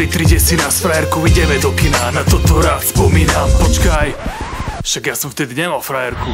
Príde si nás frajerku, ideme do kina. Na toto rád spomínam. Počkaj, však ja som vtedy nemal frajerku.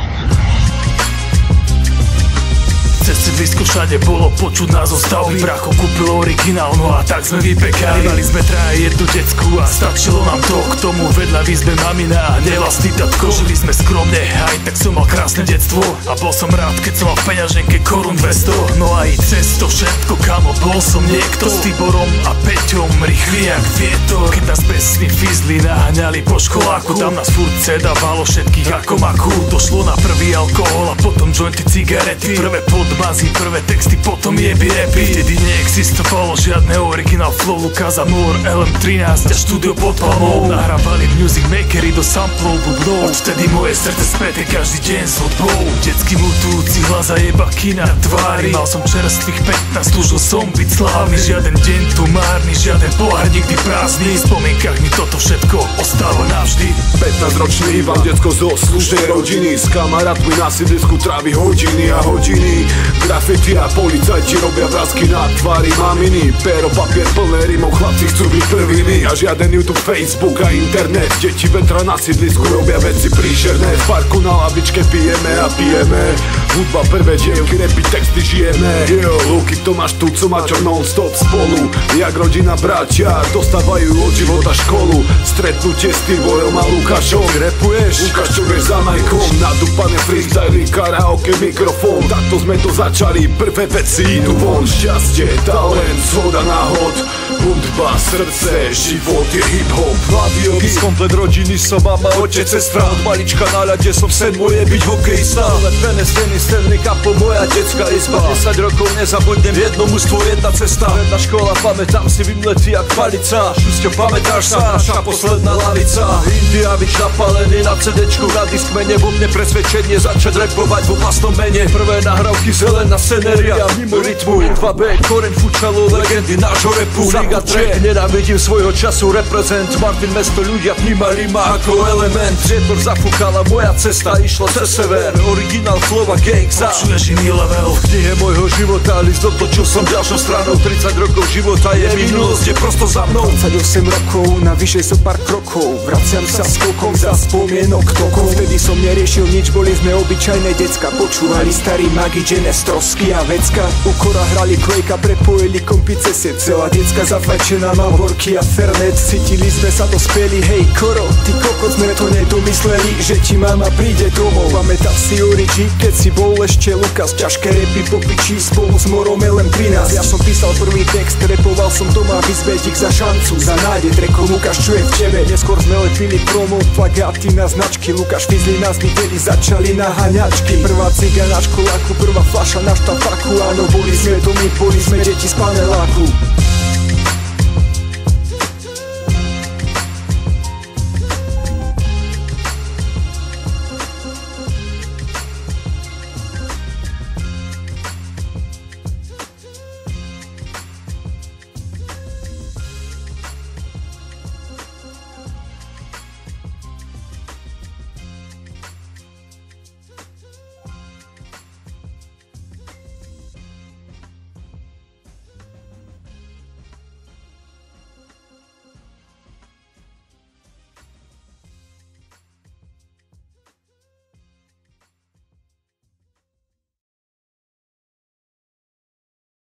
Cez sídlisko všade bolo počuť názov stavby. Bracho kúpil originál, no a tak sme vypekali. Mali sme traje jednu decku a stačilo nám to. K tomu vedľa výzbe mamina a nevlastný tatko. Žili sme skromne, aj tak som mal krásne detstvo. A bol som rád, keď som mal v peňaženke korún 200. No a i cez to všetko, kamo, bol som niekto. S Tiborom a Peťom, rýchli jak vietor. Keď nás besní fizli naháňali po školáku, tam nás furt cedávalo všetkých ako maku. Došlo na prvý alkohol a potom jointy, cigarety. Prvé podmazy, prvé texty, potom jeby repy. Vtedy neexistovalo žiadne originál flow. Lukáš Amor, LM13 a štúdio pod palmou. Nahrávali music makery do samplov bubnov. Odvtedy moje srdce späté každý deň s hudbou. Detský mutujúci hlas a jeba kina tvári. Mal som čerstvých 15, túžil som byť slávny. Žiaden deň tu márny, žiaden pohár nikdy prázdny. V spomienkach mi toto všetko ostáva navždy. 15-ročný Ivan, detsko zo slušnej rodiny. S kamarátmi na sídlisku trávi hodiny a hodiny. Grafity a policajti robia vrásky na tvári maminy. Pero, papier plné rímov, chlapci chcú byť prvými. A žiaden YouTube, Facebook a internet. Deti vetra na sídlisku robia veci príšerné. V parku na lavičke pijeme a pijeme. Hudba, prvé dievky, repy, texty, žijeme. Yo, Luky, Tomáš, Tuco, Maťo, non-stop spolu. Jak rodina, bratia, dostávajú od života školu. Stretnutie s Tiborom a Lukášom. Repuješ? Lukáš, čo vieš za majkom. Nadúpané freestyly, karaoke, mikrofón. Takto sme to začali, prvé veci idú von. Šťastie, talent, zhoda náhod. Hudba, srdce, život je hip-hop. Mladý opis, komplet rodiny som mama, otec, sestra. Od malička na ľade som sen moje byť hokejista. Lepené steny, Stanley Cup, moja detská izba. 10 rokov nezabudnem, jedno mužstvo, jedna cesta. Stredná škola, pamätám si vymletý jak palica. Šusťo, pamätáš sa, naša posledná lavica. Indiávič napálený na CDčku, na diskmene. Vo mne presvedčenie začať repovať vo vlastnom mene. Prvé nahrávky, zelená scenéria, mimo rytmu. 2B, koreň fučalo, legendy nášho repu. Liga track, nenávidím svojho času, reprezent. Martin, mesto, ľudia vnímali ma ako element. Vietor zafúkala, moja cesta išla cez sever. Originál flow a gang za. Počuješ iný level. V knihe môjho života list dotočil som ďalšou stranou. 30 rokov života je minulosť, je prosto za mnou. 28 rokov, navyše so pár krokov. Vraciam sa skokom za spomienok tokov. Vtedy som neriešil nič, boli sme obyčajné decka. Počúvali starý Magi, Genes, Trosky a Vecka. U kora hrali Quakea, prepojili kompice se. Celá decka zafajčená, Malborky a Fernet. Cítili sme sa to speli, hej Koro, ty kokot, sme to nedomysleli, že ti mama príde domov. Pamätáš si Origi, keď si bol ešte Lukas. Ťažké repy po piči spolu s Morom LM13. Ja som písal prvý text, repoval som doma, vyzvedík za šancu, za nádej, treko Lukáš, čo je v tebe. Neskôr sme lepili promo, plagáty na značky. Lukáš, Fizli nás videli, začali na haňačky. Prvá ciga na školáku, prvá fľaša na štafaku. Áno, boli sme to my, boli sme deti z paneláku.